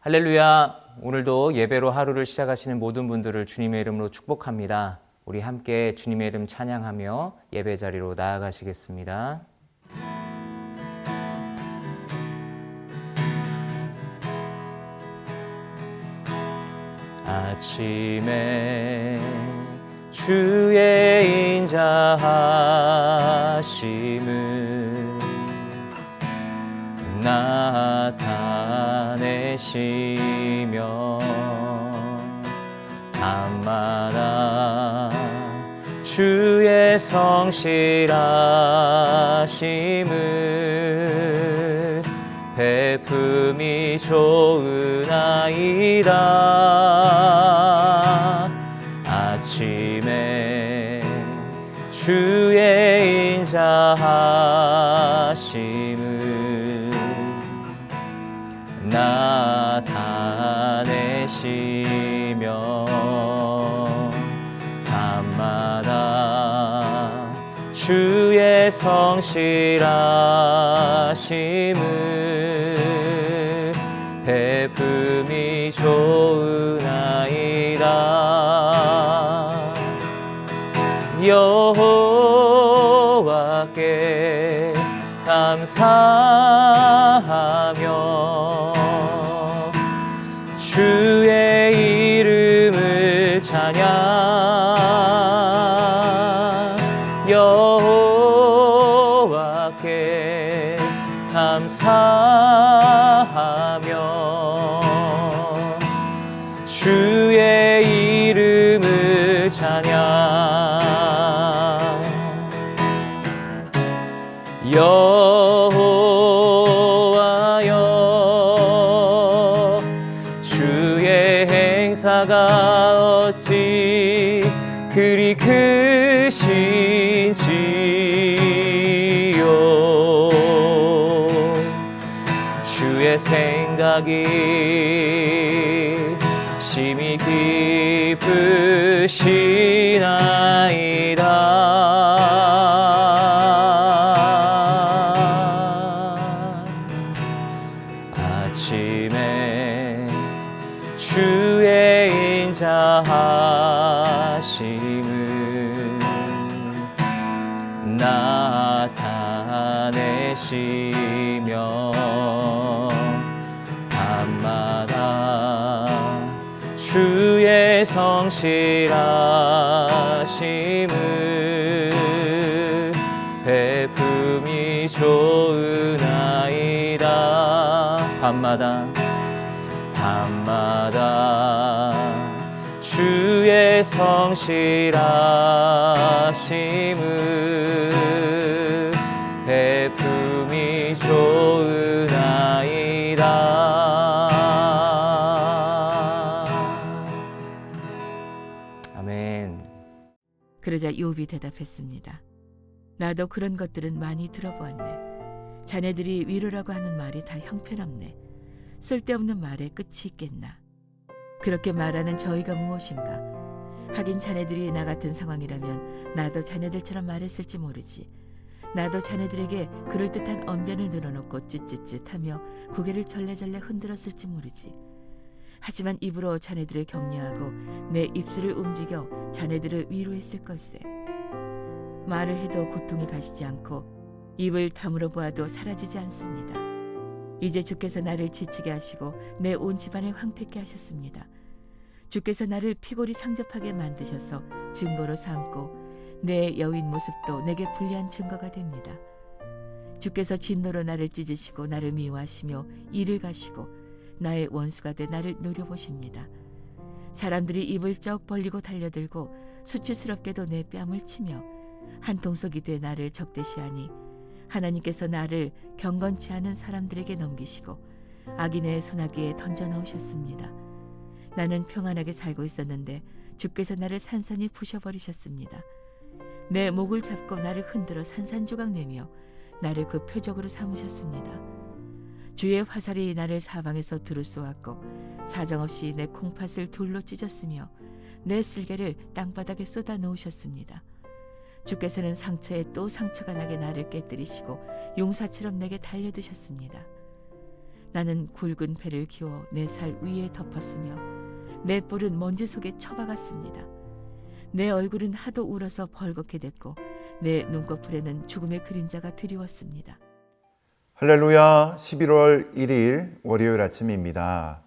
할렐루야! 오늘도 예배로 하루를 시작하시는 모든 분들을 주님의 이름으로 축복합니다. 우리 함께 주님의 이름 찬양하며 예배 자리로 나아가시겠습니다. 아침에 주의 인자하심을 나타내시며 밤마다 주의 성실하심을 베품이 좋으나이다. 아침에 주의 인자하심을 나타내시며 밤마다 주의 성실하심을 베품이 좋으나이다. 여호와께 감사하며 주의 이름을 찬양. 여호와께 감사하며 주의 이름을 찬양. 여호와여 주의 행사가 어찌 그리 크신지요. 주의 생각이 심히 깊으시나이다. 아침에 주의 인자하심을 나타내시며 밤마다 주의 성실하심을 베품이 좋으나이다. 밤마다 주의 성실하심을 베품이 좋으나이다. 아멘. 그러자 욥이 대답했습니다. 나도 그런 것들은 많이 들어보았네. 자네들이 위로라고 하는 말이 다 형편없네. 쓸데없는 말에 끝이 있겠나. 그렇게 말하는 저희가 무엇인가. 하긴 자네들이 나 같은 상황이라면 나도 자네들처럼 말했을지 모르지. 나도 자네들에게 그럴듯한 언변을 늘어놓고 쯧쯧쯧하며 고개를 절레절레 흔들었을지 모르지. 하지만 입으로 자네들을 격려하고 내 입술을 움직여 자네들을 위로했을 걸세. 말을 해도 고통이 가시지 않고 입을 다물어 보아도 사라지지 않습니다. 이제 주께서 나를 지치게 하시고 내 온 집안을 황폐케 하셨습니다. 주께서 나를 피골이 상접하게 만드셔서 증거로 삼고 내 여인 모습도 내게 불리한 증거가 됩니다. 주께서 진노로 나를 찢으시고 나를 미워하시며 이를 가시고 나의 원수가 돼 나를 노려보십니다. 사람들이 입을 쩍 벌리고 달려들고 수치스럽게도 내 뺨을 치며 한통속이 돼 나를 적대시하니 하나님께서 나를 경건치 않은 사람들에게 넘기시고 악인의 소나기에 던져넣으셨습니다. 나는 평안하게 살고 있었는데 주께서 나를 산산히 부셔버리셨습니다. 내 목을 잡고 나를 흔들어 산산조각 내며 나를 그 표적으로 삼으셨습니다. 주의 화살이 나를 사방에서 두루 쏘았고 사정없이 내 콩팥을 돌로 찢었으며 내 쓸개를 땅바닥에 쏟아 놓으셨습니다. 주께서는 상처에 또 상처가 나게 나를 깨뜨리시고 용사처럼 내게 달려드셨습니다. 나는 굵은 배를 키워 내 살 위에 덮었으며 내 뿔은 먼지 속에 처박았습니다. 내 얼굴은 하도 울어서 벌겋게 됐고 내 눈꺼풀에는 죽음의 그림자가 드리웠습니다. 할렐루야. 11월 1일 월요일 아침입니다.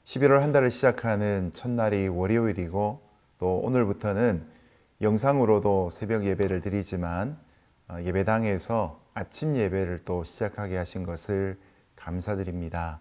11월 한 달을 시작하는 첫날이 월요일이고 또 오늘부터는 영상으로도 새벽 예배를 드리지만 예배당에서 아침 예배를 또 시작하게 하신 것을 감사드립니다.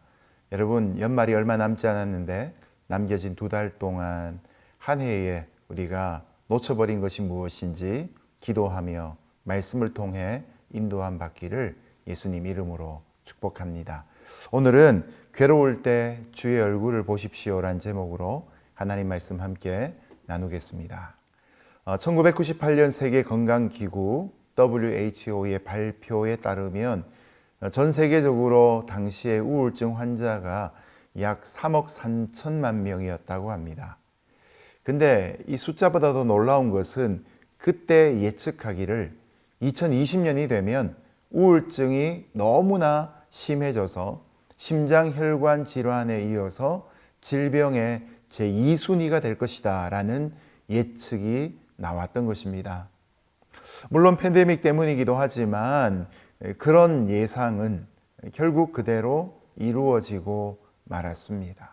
여러분, 연말이 얼마 남지 않았는데 남겨진 2달 동안 한 해에 우리가 놓쳐버린 것이 무엇인지 기도하며 말씀을 통해 인도함 받기를 예수님 이름으로 축복합니다. 오늘은 괴로울 때 주의 얼굴을 보십시오란 제목으로 하나님 말씀 함께 나누겠습니다. 1998년 세계건강기구 WHO의 발표에 따르면 전 세계적으로 당시의 우울증 환자가 약 3억 3천만 명이었다고 합니다. 근데 이 숫자보다 더 놀라운 것은 그때 예측하기를 2020년이 되면 우울증이 너무나 심해져서 심장혈관 질환에 이어서 질병의 제2순위가 될 것이다 라는 예측이 나왔던 것입니다. 물론 팬데믹 때문이기도 하지만 그런 예상은 결국 그대로 이루어지고 말았습니다.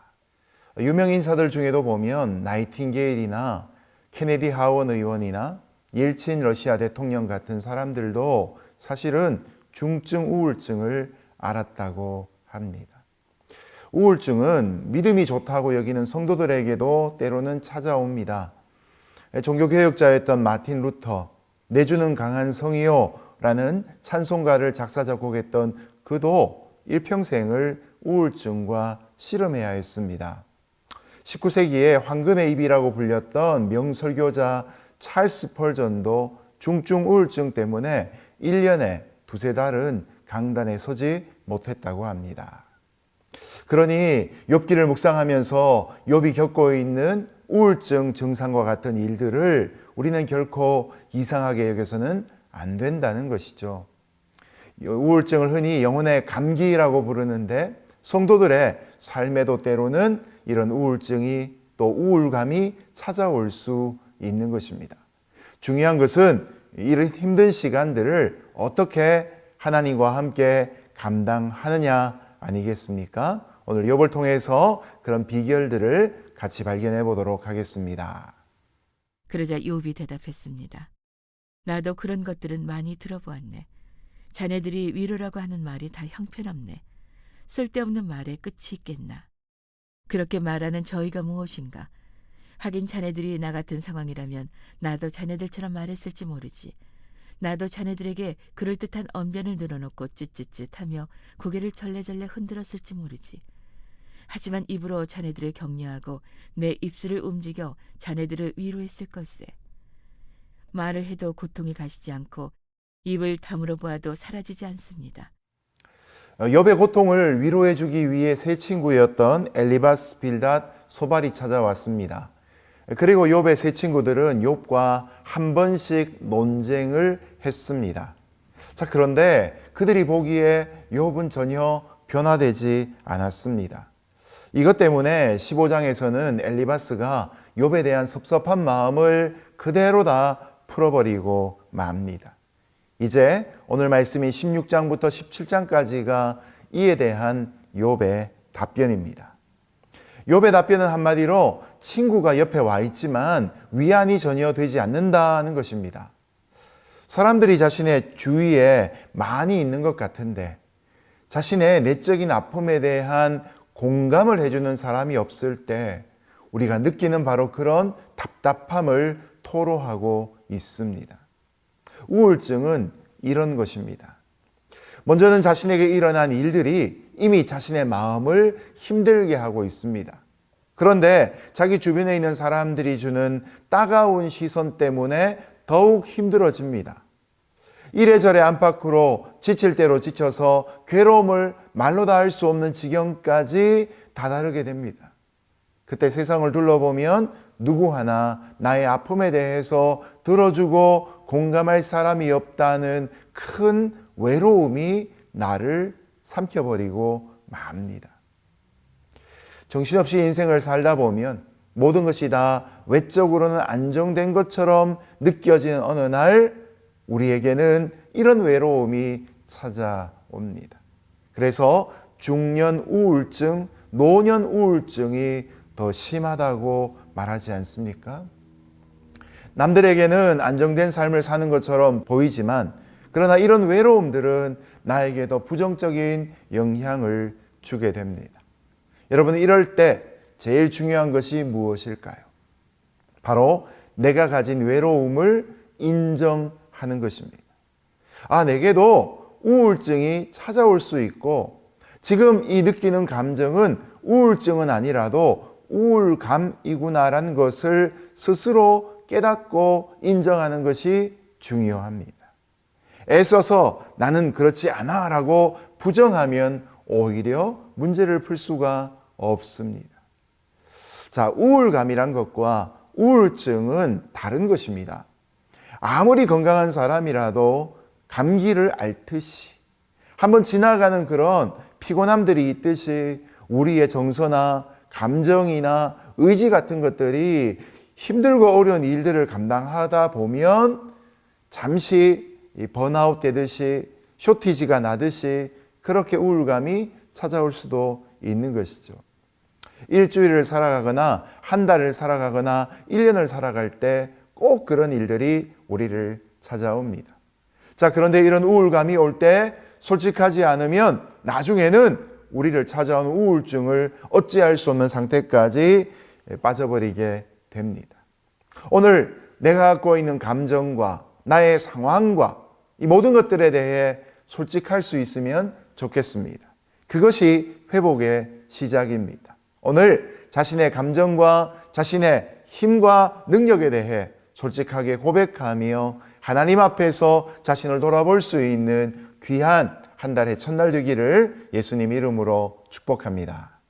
유명 인사들 중에도 보면 나이팅게일이나 케네디 하원 의원이나 옐친 러시아 대통령 같은 사람들도 사실은 중증 우울증을 앓았다고 합니다. 우울증은 믿음이 좋다고 여기는 성도들에게도 때로는 찾아옵니다. 종교개혁자였던 마틴 루터, 내주는 강한 성이요 라는 찬송가를 작사 작곡했던 그도 일평생을 우울증과 씨름해야 했습니다. 19세기에 황금의 입이라고 불렸던 명설교자 찰스 펄전도 중증 우울증 때문에 1년에 2-3달은 강단에 서지 못했다고 합니다. 그러니 욥기를 묵상하면서 욥이 겪고 있는 우울증 증상과 같은 일들을 우리는 결코 이상하게 여겨서는 안 된다는 것이죠. 우울증을 흔히 영혼의 감기라고 부르는데 성도들의 삶에도 때로는 이런 우울증이 또 우울감이 찾아올 수 있는 것입니다. 중요한 것은 이런 힘든 시간들을 어떻게 하나님과 함께 감당하느냐 아니겠습니까? 오늘 욥을 통해서 그런 비결들을 같이 발견해 보도록 하겠습니다. 그러자 욥이 대답했습니다. 나도 그런 것들은 많이 들어보았네. 자네들이 위로라고 하는 말이 다 형편없네. 쓸데없는 말에 끝이 있겠나. 그렇게 말하는 저희가 무엇인가. 하긴 자네들이 나 같은 상황이라면 나도 자네들처럼 말했을지 모르지. 나도 자네들에게 그럴듯한 언변을 늘어놓고 찌찌찌하며 고개를 절레절레 흔들었을지 모르지. 하지만 입으로 자네들을 격려하고 내 입술을 움직여 자네들을 위로했을 걸세. 말을 해도 고통이 가시지 않고 입을 다물어 보아도 사라지지 않습니다. 욥의 고통을 위로해 주기 위해 새 친구였던 엘리바스 빌닷 소발이 찾아왔습니다. 그리고 욥의 새 친구들은 욥과 한 번씩 논쟁을 했습니다. 자, 그런데 그들이 보기에 욥은 전혀 변화되지 않았습니다. 이것 때문에 15장에서는 엘리바스가 욥에 대한 섭섭한 마음을 그대로 다 풀어버리고 맙니다. 이제 오늘 말씀이 16장부터 17장까지가 이에 대한 욥의 답변입니다. 욥의 답변은 한마디로 친구가 옆에 와 있지만 위안이 전혀 되지 않는다는 것입니다. 사람들이 자신의 주위에 많이 있는 것 같은데 자신의 내적인 아픔에 대한 공감을 해주는 사람이 없을 때 우리가 느끼는 바로 그런 답답함을 토로하고 있습니다. 우울증은 이런 것입니다. 먼저는 자신에게 일어난 일들이 이미 자신의 마음을 힘들게 하고 있습니다. 그런데 자기 주변에 있는 사람들이 주는 따가운 시선 때문에 더욱 힘들어집니다. 이래저래 안팎으로 지칠 대로 지쳐서 괴로움을 말로 다 할 수 없는 지경까지 다다르게 됩니다. 그때 세상을 둘러보면 누구 하나 나의 아픔에 대해서 들어주고 공감할 사람이 없다는 큰 외로움이 나를 삼켜버리고 맙니다. 정신없이 인생을 살다 보면 모든 것이 다 외적으로는 안정된 것처럼 느껴지는 어느 날 우리에게는 이런 외로움이 찾아옵니다. 그래서 중년 우울증, 노년 우울증이 더 심하다고 말하지 않습니까? 남들에게는 안정된 삶을 사는 것처럼 보이지만 그러나 이런 외로움들은 나에게 더 부정적인 영향을 주게 됩니다. 여러분, 이럴 때 제일 중요한 것이 무엇일까요? 바로 내가 가진 외로움을 인정하는 것입니다. 내게도 우울증이 찾아올 수 있고 지금 이 느끼는 감정은 우울증은 아니라도 우울감이구나라는 것을 스스로 깨닫고 인정하는 것이 중요합니다. 애써서 나는 그렇지 않아 라고 부정하면 오히려 문제를 풀 수가 없습니다. 자, 우울감이란 것과 우울증은 다른 것입니다. 아무리 건강한 사람이라도 감기를 앓듯이 한번 지나가는 그런 피곤함들이 있듯이 우리의 정서나 감정이나 의지 같은 것들이 힘들고 어려운 일들을 감당하다 보면 잠시 번아웃 되듯이 쇼티지가 나듯이 그렇게 우울감이 찾아올 수도 있는 것이죠. 일주일을 살아가거나 한 달을 살아가거나 1년을 살아갈 때 꼭 그런 일들이 우리를 찾아옵니다. 자, 그런데 이런 우울감이 올 때 솔직하지 않으면 나중에는 우리를 찾아오는 우울증을 어찌할 수 없는 상태까지 빠져버리게 됩니다. 오늘 내가 갖고 있는 감정과 나의 상황과 이 모든 것들에 대해 솔직할 수 있으면 좋겠습니다. 그것이 회복의 시작입니다. 오늘 자신의 감정과 자신의 힘과 능력에 대해 솔직하게 고백하며 하나님 앞에서 자신을 돌아볼 수 있는 귀한 한 달의 첫날 되기를 예수님 이름으로 축복합니다.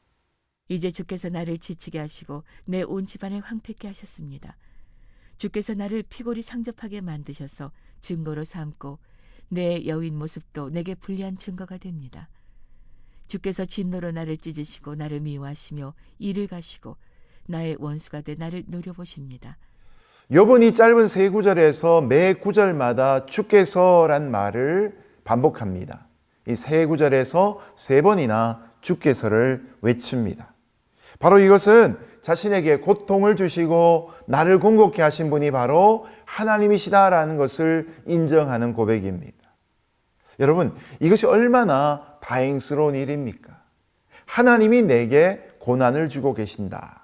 이제 주께서 나를 지치게 하시고 내 온 집안을 황폐케 하셨습니다. 주께서 나를 피골이 상접하게 만드셔서 증거로 삼고 내 여인 모습도 내게 불리한 증거가 됩니다. 주께서 진노로 나를 찢으시고 나를 미워하시며 이를 가시고 나의 원수가 돼 나를 노려보십니다. 욥은 이 짧은 세 구절에서 매 구절마다 주께서란 말을 반복합니다. 이 세 구절에서 세 번이나 주께서를 외칩니다. 바로 이것은 자신에게 고통을 주시고 나를 공고케 하신 분이 바로 하나님이시다라는 것을 인정하는 고백입니다. 여러분, 이것이 얼마나 다행스러운 일입니까? 하나님이 내게 고난을 주고 계신다.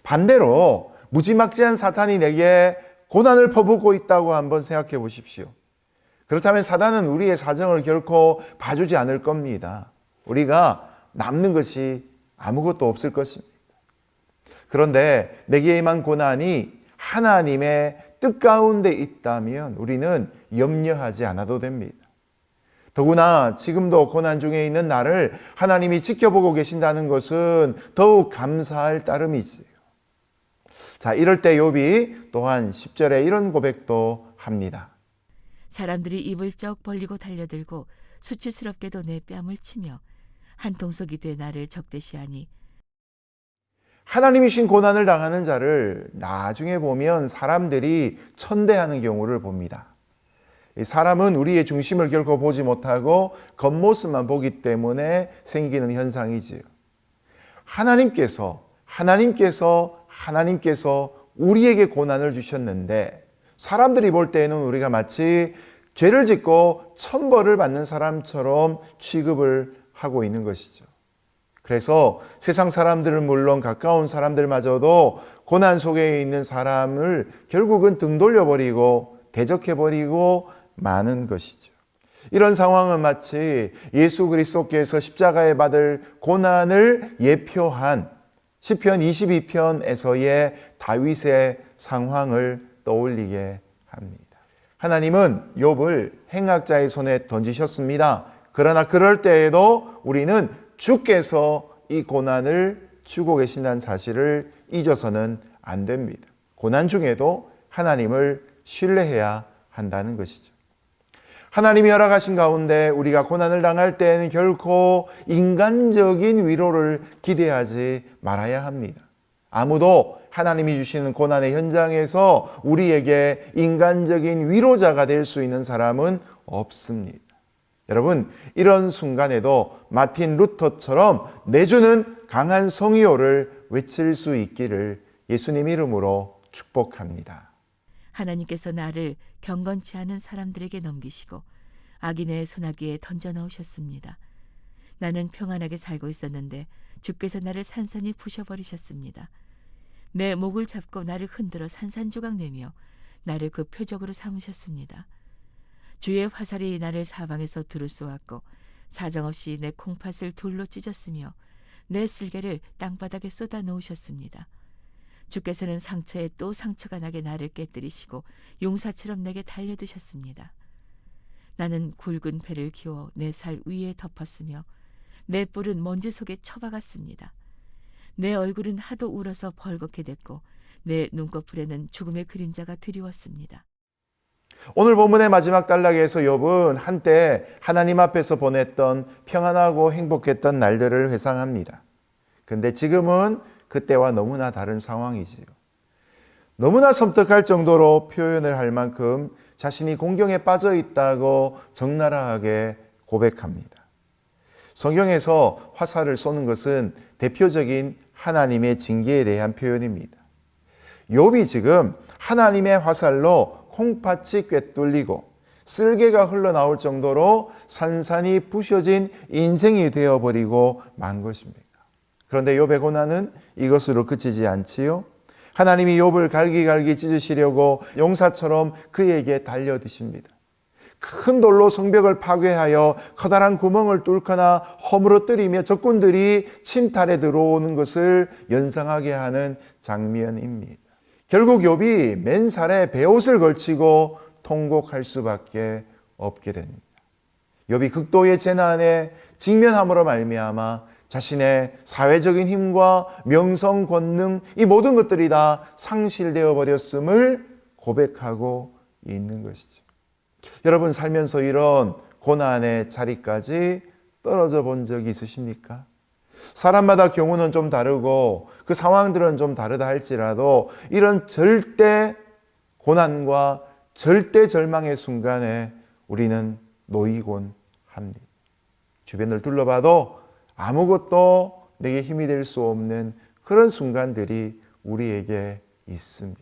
반대로 무지막지한 사탄이 내게 고난을 퍼붓고 있다고 한번 생각해 보십시오. 그렇다면 사단은 우리의 사정을 결코 봐주지 않을 겁니다. 우리가 남는 것이 아무것도 없을 것입니다. 그런데 내게 임한 고난이 하나님의 뜻 가운데 있다면 우리는 염려하지 않아도 됩니다. 더구나 지금도 고난 중에 있는 나를 하나님이 지켜보고 계신다는 것은 더욱 감사할 따름이지요. 자, 이럴 때 욥이 또한 10절에 이런 고백도 합니다. 사람들이 입을 쩍 벌리고 달려들고 수치스럽게도 내 뺨을 치며 한 통속이 돼 나를 적대시하니. 하나님이신 고난을 당하는 자를 나중에 보면 사람들이 천대하는 경우를 봅니다. 사람은 우리의 중심을 결코 보지 못하고 겉모습만 보기 때문에 생기는 현상이지요. 하나님께서 우리에게 고난을 주셨는데 사람들이 볼 때에는 우리가 마치 죄를 짓고 천벌을 받는 사람처럼 취급을 하고 있는 것이죠. 그래서 세상 사람들은 물론 가까운 사람들마저도 고난 속에 있는 사람을 결국은 등 돌려버리고 대적해버리고 마는 것이죠. 이런 상황은 마치 예수 그리스도께서 십자가에 받을 고난을 예표한 시편 22편에서의 다윗의 상황을 떠올리게 합니다. 하나님은 욥을 행악자의 손에 던지셨습니다. 그러나 그럴 때에도 우리는 주께서 이 고난을 주고 계신다는 사실을 잊어서는 안 됩니다. 고난 중에도 하나님을 신뢰해야 한다는 것이죠. 하나님이 허락하신 가운데 우리가 고난을 당할 때에는 결코 인간적인 위로를 기대하지 말아야 합니다. 아무도 하나님이 주시는 고난의 현장에서 우리에게 인간적인 위로자가 될 수 있는 사람은 없습니다. 여러분, 이런 순간에도 마틴 루터처럼 내주는 강한 성의호를 외칠 수 있기를 예수님 이름으로 축복합니다. 하나님께서 나를 경건치 않은 사람들에게 넘기시고 악인의 소나기에 던져 넣으셨습니다. 나는 평안하게 살고 있었는데 주께서 나를 산산히 부셔버리셨습니다. 내 목을 잡고 나를 흔들어 산산조각 내며 나를 그 표적으로 삼으셨습니다. 주의 화살이 나를 사방에서 두루 쏘았고 사정없이 내 콩팥을 돌로 찢었으며 내 쓸개를 땅바닥에 쏟아 놓으셨습니다. 주께서는 상처에 또 상처가 나게 나를 깨뜨리시고 용사처럼 내게 달려드셨습니다. 나는 굵은 배를 기워 내 살 위에 덮었으며 내 뿔은 먼지 속에 처박았습니다. 내 얼굴은 하도 울어서 벌겋게 됐고 내 눈꺼풀에는 죽음의 그림자가 드리웠습니다. 오늘 본문의 마지막 단락에서 욥은 한때 하나님 앞에서 보냈던 평안하고 행복했던 날들을 회상합니다. 근데 지금은 그때와 너무나 다른 상황이지요. 너무나 섬뜩할 정도로 표현을 할 만큼 자신이 공경에 빠져 있다고 적나라하게 고백합니다. 성경에서 화살을 쏘는 것은 대표적인 하나님의 징계에 대한 표현입니다. 욥이 지금 하나님의 화살로 콩팥이 꿰뚫리고 쓸개가 흘러나올 정도로 산산이 부셔진 인생이 되어버리고 만 것입니다. 그런데 욥의 고난은 이것으로 그치지 않지요. 하나님이 욥을 갈기갈기 찢으시려고 용사처럼 그에게 달려드십니다. 큰 돌로 성벽을 파괴하여 커다란 구멍을 뚫거나 허물어뜨리며 적군들이 침탈에 들어오는 것을 연상하게 하는 장면입니다. 결국 욥이 맨살에 베옷을 걸치고 통곡할 수밖에 없게 됩니다. 욥이 극도의 재난에 직면함으로 말미암아 자신의 사회적인 힘과 명성, 권능, 이 모든 것들이 다 상실되어 버렸음을 고백하고 있는 것이죠. 여러분, 살면서 이런 고난의 자리까지 떨어져 본 적이 있으십니까? 사람마다 경우는 좀 다르고 그 상황들은 좀 다르다 할지라도 이런 절대 고난과 절대 절망의 순간에 우리는 놓이곤 합니다. 주변을 둘러봐도 아무것도 내게 힘이 될 수 없는 그런 순간들이 우리에게 있습니다.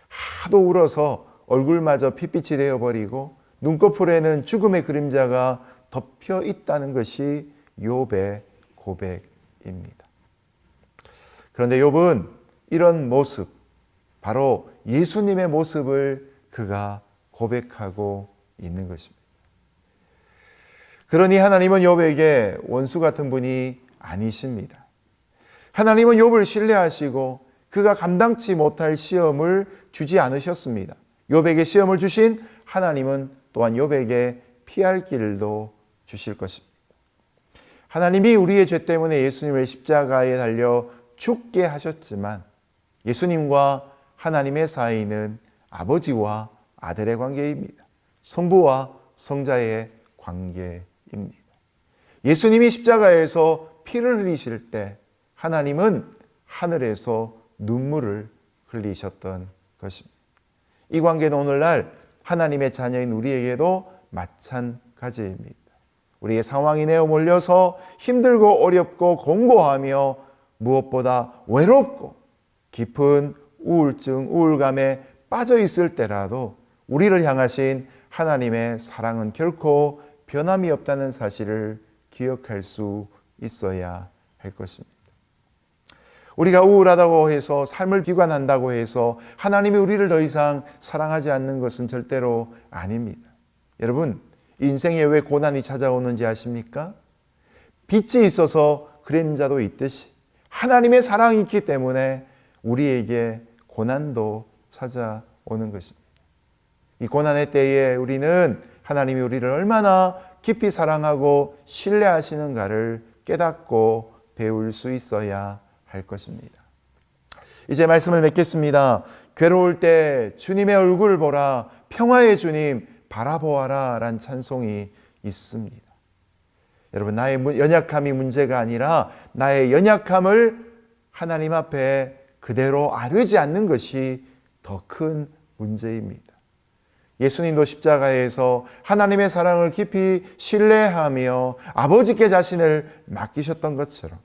하도 울어서 얼굴마저 핏빛이 되어버리고 눈꺼풀에는 죽음의 그림자가 덮여 있다는 것이 욥의 고백입니다. 그런데 욥은 이런 모습, 바로 예수님의 모습을 그가 고백하고 있는 것입니다. 그러니 하나님은 욥에게 원수 같은 분이 아니십니다. 하나님은 욥을 신뢰하시고 그가 감당치 못할 시험을 주지 않으셨습니다. 욥에게 시험을 주신 하나님은 또한 욥에게 피할 길도 주실 것입니다. 하나님이 우리의 죄 때문에 예수님을 십자가에 달려 죽게 하셨지만 예수님과 하나님의 사이는 아버지와 아들의 관계입니다. 성부와 성자의 관계입니다. 예수님이 십자가에서 피를 흘리실 때 하나님은 하늘에서 눈물을 흘리셨던 것입니다. 이 관계는 오늘날 하나님의 자녀인 우리에게도 마찬가지입니다. 우리의 상황이 내어 몰려서 힘들고 어렵고 공고하며 무엇보다 외롭고 깊은 우울증, 우울감에 빠져 있을 때라도 우리를 향하신 하나님의 사랑은 결코 변함이 없다는 사실을 기억할 수 있어야 할 것입니다. 우리가 우울하다고 해서 삶을 비관한다고 해서 하나님이 우리를 더 이상 사랑하지 않는 것은 절대로 아닙니다. 여러분, 인생에 왜 고난이 찾아오는지 아십니까? 빛이 있어서 그림자도 있듯이 하나님의 사랑이 있기 때문에 우리에게 고난도 찾아오는 것입니다. 이 고난의 때에 우리는 하나님이 우리를 얼마나 깊이 사랑하고 신뢰하시는가를 깨닫고 배울 수 있어야 할 것입니다. 이제 말씀을 맺겠습니다. 괴로울 때 주님의 얼굴을 보라. 평화의 주님, 바라보아라 라는 찬송이 있습니다. 여러분, 나의 연약함이 문제가 아니라 나의 연약함을 하나님 앞에 그대로 아뢰지 않는 것이 더 큰 문제입니다. 예수님도 십자가에서 하나님의 사랑을 깊이 신뢰하며 아버지께 자신을 맡기셨던 것처럼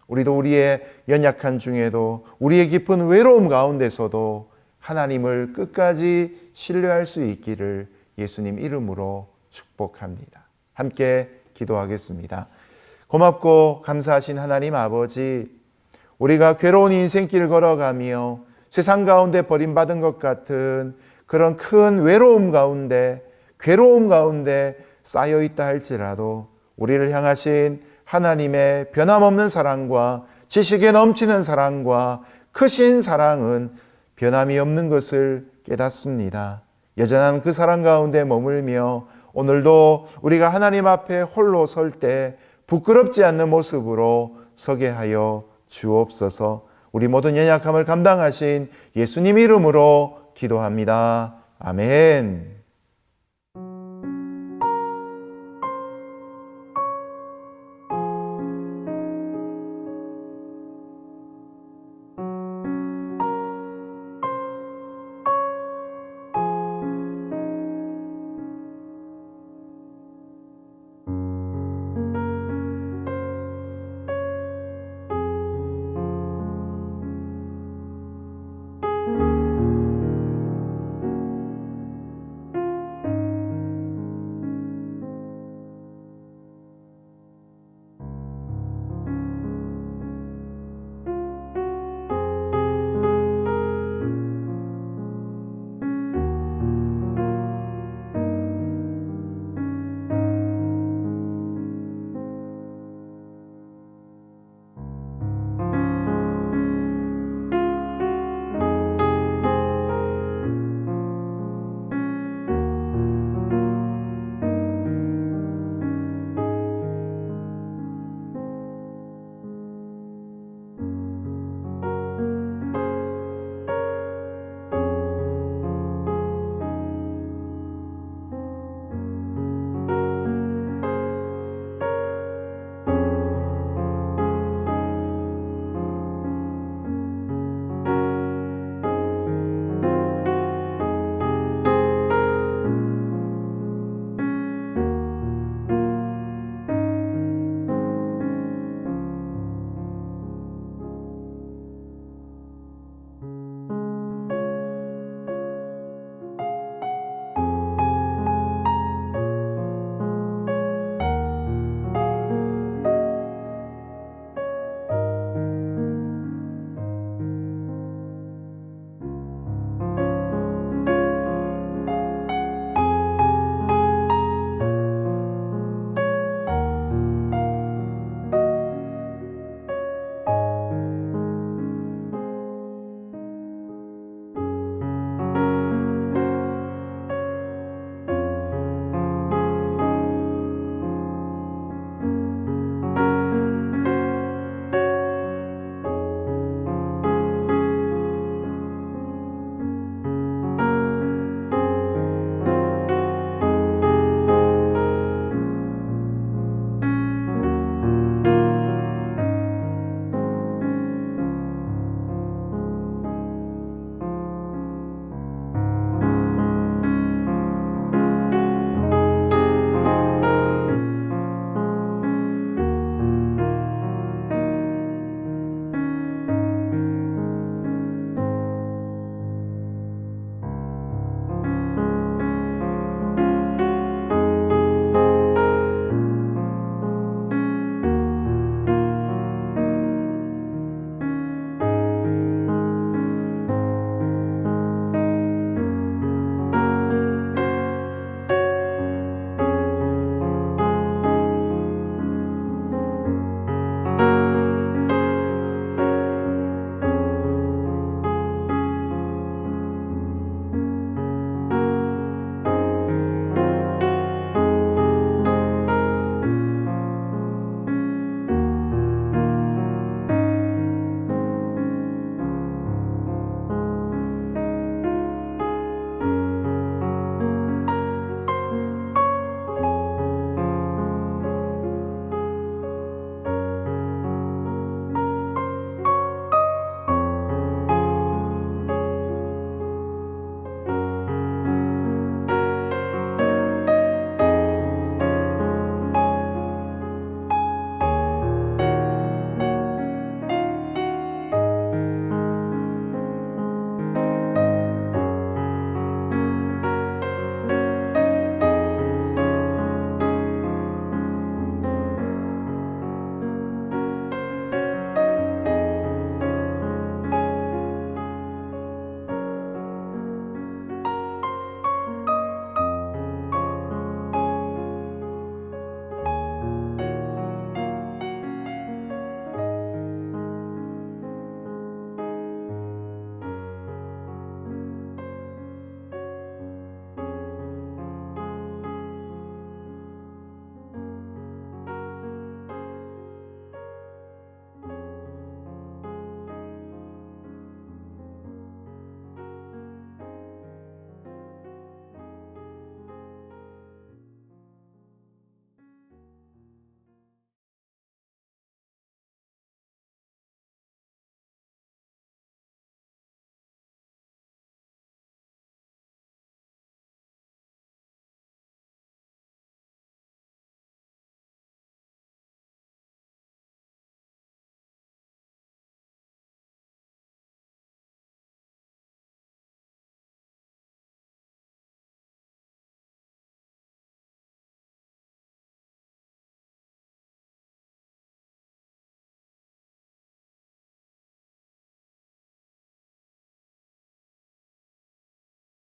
우리도 우리의 연약한 중에도 우리의 깊은 외로움 가운데서도 하나님을 끝까지 신뢰할 수 있기를 예수님 이름으로 축복합니다. 함께 기도하겠습니다. 고맙고 감사하신 하나님 아버지, 우리가 괴로운 인생길을 걸어가며 세상 가운데 버림받은 것 같은 그런 큰 외로움 가운데, 괴로움 가운데 쌓여 있다 할지라도 우리를 향하신 하나님의 변함없는 사랑과 지식에 넘치는 사랑과 크신 사랑은 변함이 없는 것을 깨닫습니다. 여전한 그 사랑 가운데 머물며 오늘도 우리가 하나님 앞에 홀로 설 때 부끄럽지 않는 모습으로 서게 하여 주옵소서. 우리 모든 연약함을 감당하신 예수님 이름으로 기도합니다. 아멘.